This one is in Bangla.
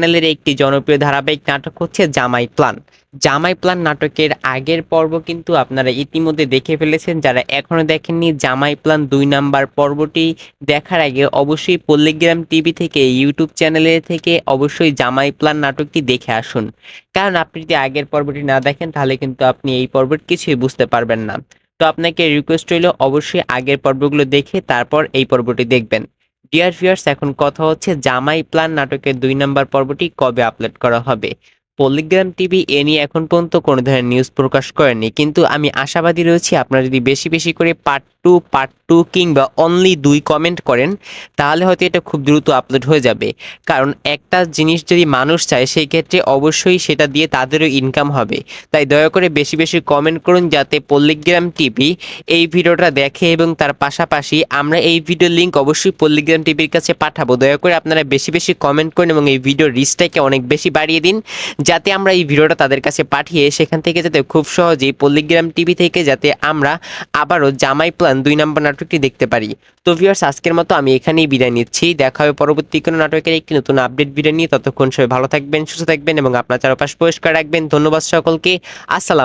চ্যানেলের একটি জনপ্রিয় ধারাবাহিক নাটক হচ্ছে জামাই প্ল্যান। জামাই প্ল্যান নাটকের আগের পর্ব কিন্তু আপনারা ইতিমধ্যে দেখে ফেলেছেন। যারা এখনো দেখেননি জামাই প্ল্যান ২ নাম্বার পর্বটি দেখার আগে অবশ্যই পল্লীগ্রাম টিভি থেকে ইউটিউব চ্যানেলে থেকে অবশ্যই জামাই প্ল্যান নাটকটি দেখে আসুন। কারণ আপনি যদি আগের পর্বটি না দেখেন তাহলে কিন্তু আপনি এই পর্বের কিছুই বুঝতে পারবেন না। তো আপনাকে রিকোয়েস্ট রইল অবশ্যই আগের পর্বগুলো দেখে তারপর এই পর্বটি দেখবেন। ডিয়ার ভিউয়ার্স, এখন কথা হচ্ছে জামাই প্ল্যান নাটকের ২ নাম্বার পর্বটি কবে আপলোড করা হবে। পল্লীগ্রাম টিভি এ নিয়ে এখন পর্যন্ত কোনো ধরনের নিউজ প্রকাশ করেনি, কিন্তু আমি আশাবাদী রয়েছি আপনারা যদি বেশি বেশি করে পার্ট টু কিংবা অনলি ২ কমেন্ট করেন তাহলে হয়তো এটা খুব দ্রুত আপলোড হয়ে যাবে। কারণ একটা জিনিস যদি মানুষ চায় সেই ক্ষেত্রে অবশ্যই সেটা দিয়ে তাদেরও ইনকাম হবে। তাই দয়া করে বেশি বেশি কমেন্ট করুন যাতে পল্লীগ্রাম টিভি এই ভিডিওটা দেখে, এবং তার পাশাপাশি আমরা এই ভিডিও লিংক অবশ্যই পল্লীগ্রাম টিভির কাছে পাঠাবো। দয়া করে আপনারা বেশি বেশি কমেন্ট করুন এবং এই ভিডিওর রিচটাকে অনেক বেশি বাড়িয়ে দিন যাতে আমরা এই ভিডিওটা তাদের কাছে পাঠিয়ে সেখান থেকে যাতে খুব সহজেই পল্লীগ্রাম টিভি থেকে যাতে আমরা আবারও জামাই প্ল্যান ২ নাম্বার নাটকটি দেখতে পারি। তো ভিউয়ার্স, আজকের মতো আমি এখানেই বিদায় নিচ্ছি। দেখা হবে পরবর্তী কোনো নাটকের একটি নতুন আপডেট ভিডিও নিয়ে। ততক্ষণ সবাই ভালো থাকবেন, সুস্থ থাকবেন এবং আপনার চারপাশ পরিষ্কার রাখবেন। ধন্যবাদ সকলকে। আসসালাম।